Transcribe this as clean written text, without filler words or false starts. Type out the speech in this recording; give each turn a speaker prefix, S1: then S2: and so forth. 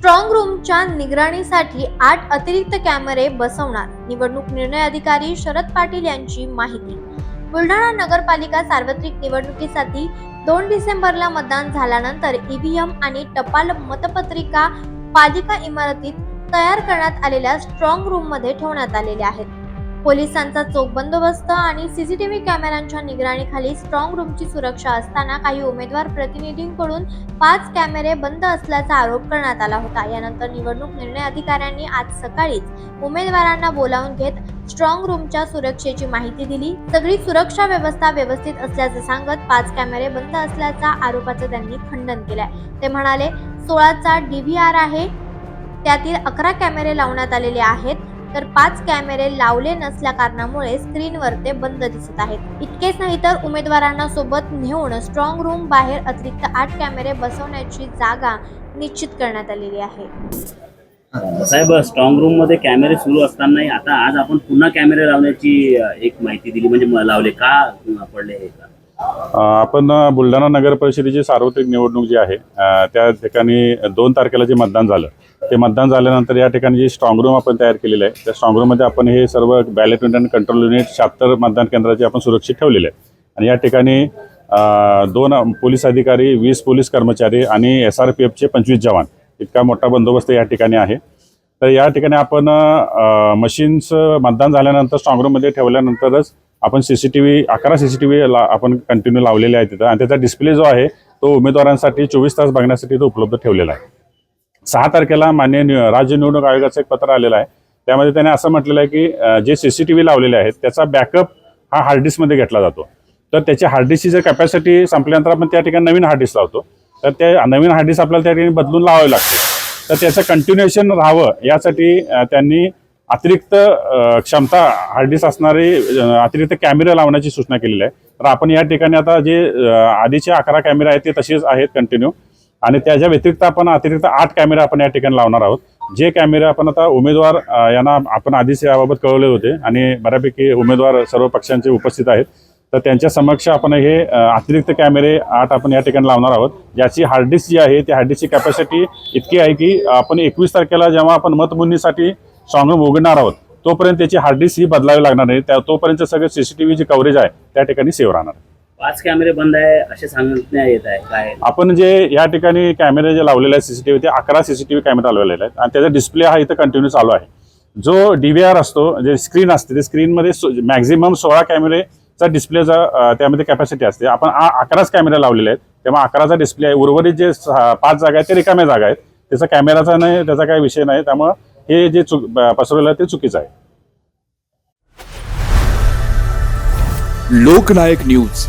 S1: Strong रूमच्या निगराणीसाठी 8 अतिरिक्त कॅमेरे बसवणार. निवडणूक निर्णय अधिकारी शरद पाटील यांची माहिती. बुलढाणा नगरपालिका सार्वत्रिक निवडणुकीसाठी 2 डिसेंबरला मतदान झाल्यानंतर ईव्हीएम आणि टपाल मतपत्रिका पालिका इमारतीत तयार करण्यात आलेल्या स्ट्रॉंग रूममध्ये ठेवण्यात आलेल्या आहेत. पोलिसांचा चोख बंदोबस्त आणि सीसीटीव्ही कॅमेऱ्यांच्या निगराणीखाली स्ट्रॉंग रूमची सुरक्षा असताना काही उमेदवार प्रतिनिधींकडून 5 कॅमेरे बंद असल्याचा आरोप करण्यात आला होता. यानंतर निवडणूक निर्णय अधिकाऱ्यांनी आज सकाळीच उमेदवारांना बोलावून घेत स्ट्रॉंग रूमच्या सुरक्षेची माहिती दिली. सगळी सुरक्षा व्यवस्था व्यवस्थित असल्याचे सांगत 5 कॅमेरे बंद असल्याचा आरोपाचं त्यांनी खंडन केलंय. ते म्हणाले, 16चा DVR आहे, त्यातील 11 कॅमेरे लावण्यात आलेले आहेत, तर 5 कॅमेरे लावले नसल्या कारणामुळे स्क्रीनवर ते बंद दिसत आहेत. इतकेच नाही तर उमेदवारांना सोबत नेऊन स्ट्रॉंग रूम बाहेर अतिरिक्त 8 कॅमेरे बसवण्याची जागा निश्चित करण्यात आलेली आहे.
S2: साहेब, स्ट्रॉंग रूम मध्ये कॅमेरे सुरू असताना आता आज आपण पुन्हा कॅमेरे लावण्याची एक माहिती दिली, म्हणजे लावले का पडले हे का?
S3: आपण बुलढाणा नगर परिषदेची सार्वत्रिक निवडणूक जी आहे त्या ठिकाणी 2 तारखेला जे मतदान झालं, ते मतदान झाल्यानंतर या ठिकाणी जी स्ट्रॉंग रूम आपण तयार केलेली आहे, त्या स्ट्रॉंग रूममध्ये आपण हे सर्व बॅलेट युनिट आणि कंट्रोल युनिट 76 मतदान केंद्राचे आपण सुरक्षित ठेवलेले आहे. आणि या ठिकाणी 2 पोलीस अधिकारी, 20 पोलीस कर्मचारी आणि SRPFचे 25 जवान इतका मोठा बंदोबस्त या ठिकाणी आहे. तर या ठिकाणी आपण मशीन्स मतदान झाल्यानंतर स्ट्रॉंग रूममध्ये ठेवल्यानंतरच आपण अकरा सीसीटीव्ही आपण कंटिन्यू लावलेले आहे तिथं, आणि त्याचा डिस्प्ले जो आहे तो उमेदवारांसाठी 24 तास बघण्यासाठी तो उपलब्ध ठेवलेला आहे. 6 तारखेला माननीय राज्य निवडणूक आयोगाचं एक पत्र आलेलं आहे. त्यामध्ये त्याने असं म्हटलेलं आहे की जे सीसीटीव्ही लावलेले आहेत त्याचा बॅकअप हा हार्ड डिस्कमध्ये घेतला जातो. तर त्याची हार्ड डिस्कची जर कॅपॅसिटी संपल्यानंतर आपण त्या ठिकाणी नवीन हार्ड डिस्क लावतो, तर त्या नवीन हार्ड डिस्क आपल्याला त्या ठिकाणी बदलून लावावे लागते. तर त्याचं कंटिन्युएशन राहावं यासाठी त्यांनी अतिरिक्त क्षमता हार्ड डिस्क असणारे अतिरिक्त कॅमेरे लावण्याची सूचना केलेली आहे. तर आपण या ठिकाणी आता जे आधीचे 11 कॅमेरे आहेत ते तसेच आहेत कंटिन्यू, आणि त्याच्या व्यतिरिक्त आपण अतिरिक्त 8 कॅमेरे आपण या ठिकाणी लावणार आहोत. जे कॅमेरे आपण आता उमेदवार यांना आपण आधीच याबाबत कळवले होते आणि बऱ्यापैकी उमेदवार सर्व पक्षांचे उपस्थित आहेत. तर त्यांच्या समक्ष आपण हे अतिरिक्त कॅमेरे 8 आपण या ठिकाणी लावणार आहोत. ज्याची हार्ड डिस्क जी आहे त्या हार्ड डिस्कची कॅपॅसिटी इतकी आहे की आपण 21 तारखेला जेव्हा आपण मतमोजणीसाठी स्ट्रॉंग रूम उघडणार आहोत तोपर्यंत त्याची हार्ड डिस्क ही बदलावी लागणार नाही. तोपर्यंत सगळं सीसीटीव्ही जी कव्हरेज आहे त्या ठिकाणी सेव्ह राहणार.
S2: 5 कॅमेरे बंद आहे असे सांगण्यात येत आहे. काय
S3: आपण जे या ठिकाणी कॅमेरे जे लावलेले आहेत सीसीटीव्ही, ते 11 सीसीटीव्ही कॅमेरे लावलेले आहेत आणि त्याचा डिस्प्ले हा इथं कंटिन्यू चालू आहे. जो DVR असतो, जे स्क्रीन असते, ते स्क्रीनमध्ये मॅक्झिमम 16 कॅमेरेचा डिस्प्लेचा त्यामध्ये कॅपॅसिटी असते. आपण 11च कॅमेरे लावलेले आहेत, तेव्हा 11चा डिस्प्ले आहे. उर्वरित जे 5 जागा आहेत ते रिकाम्या जागा आहेत. त्याचा कॅमेराचा नाही, त्याचा काही विषय नाही. त्यामुळे हे जे पसरवलेलं आहे ते चुकीचं आहे.
S4: लोकनायक न्यूज